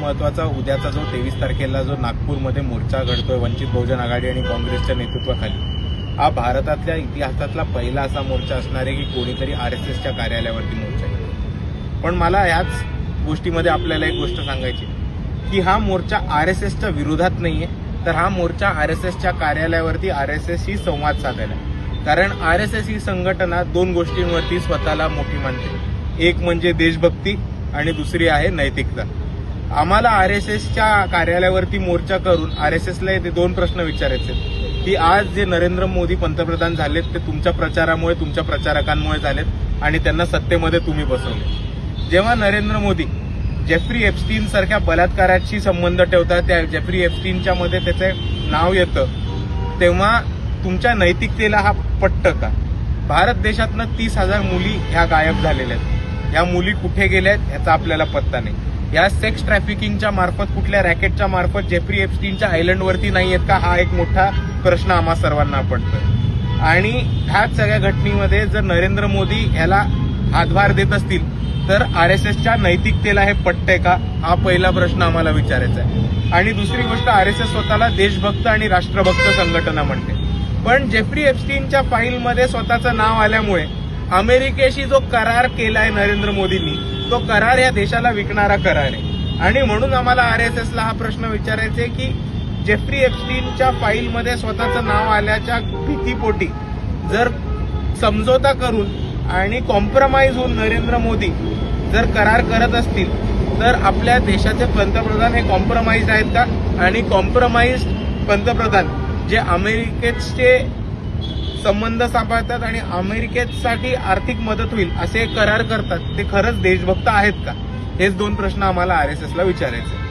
महत्वाचा उद्याचा जो 23 तारखेला जो नागपूरमध्ये मोर्चा घडतोय वंचित बहुजन आघाडी आणि काँग्रेसच्या नेतृत्वाखाली, हा भारतातल्या इतिहासातला पहिला असा मोर्चा असणार आहे की कोणीतरी आरएसएसच्या कार्यालयावरती मोर्चा घेईल. पण मला याच गोष्टीमध्ये आपल्याला एक गोष्ट सांगायची की हा मोर्चा आरएसएसच्या विरोधात नाहीये, तर हा मोर्चा आरएसएसच्या कार्यालयावरती आरएसएसशी संवाद साधायला. कारण आरएसएस ही संघटना दोन गोष्टींवरती स्वतःला मोठी मानते, एक म्हणजे देशभक्ती आणि दुसरी आहे नैतिकता. आम्हाला आरएसएसच्या कार्यालयावरती मोर्चा करून आरएसएसला ते दोन प्रश्न विचारायचे की आज जे नरेंद्र मोदी पंतप्रधान झालेत ते तुमच्या प्रचारामुळे, तुमच्या प्रचारकांमुळे झालेत आणि त्यांना सत्तेमध्ये तुम्ही बसवले. जेव्हा नरेंद्र मोदी जेफ्री एप्स्टीन सारख्या बलात्काराशी संबंध ठेवतात, त्या जेफ्री एप्स्टीनच्या मध्ये त्याचे नाव येतं, तेव्हा तुमच्या नैतिकतेला हा पटतं का? भारत देशातनं 30,000 मुली ह्या गायब झालेल्या आहेत. ह्या मुली कुठे गेल्यात ह्याचा आपल्याला पत्ता नाही. या सेक्स ट्रॅफिकिंगच्या मार्फत, कुठल्या रॅकेटच्या मार्फत जेफ्री एप्स्टीनच्या आयलंडवरती नाही आहेत का? हा एक मोठा प्रश्न आम्हा सर्वांना पडतोय. आणि ह्याच सगळ्या घटनेमध्ये जर नरेंद्र मोदी ह्याला हातभार देत असतील तर आरएसएसच्या नैतिकतेला हे पटतंय का? हा पहिला प्रश्न आम्हाला विचारायचा आहे. आणि दुसरी गोष्ट, आरएसएस स्वतःला देशभक्त आणि राष्ट्रभक्त संघटना म्हणते, पण जेफ्री एप्स्टीनच्या फाईलमध्ये स्वतःचं नाव आल्यामुळे अमेरिकेशी जो करार केलाय नरेंद्र मोदींनी, तो करार या देशाला विकणारा करार आहे. आणि म्हणून आम्हाला आरएसएसला हा प्रश्न विचारायचा आहे की जेफ्री एप्स्टीनच्या फाईलमध्ये स्वतःचं नाव आल्याच्या भीतीपोटी जर समझोता करून आणि कॉम्प्रोमाइज होऊन नरेंद्र मोदी जर करार करत असतील तर आपल्या देशाचे पंतप्रधान हे कॉम्प्रोमाइज आहेत का? आणि कॉम्प्रोमाइज पंतप्रधान जे अमेरिकेचे संबंध सांभाळतात आणि अमेरिकेसाठी आर्थिक मदत होईल असे करार करतात, ते खरंच देशभक्त आहेत का? हेच दोन प्रश्न आम्हाला आरएसएसला विचारायचे.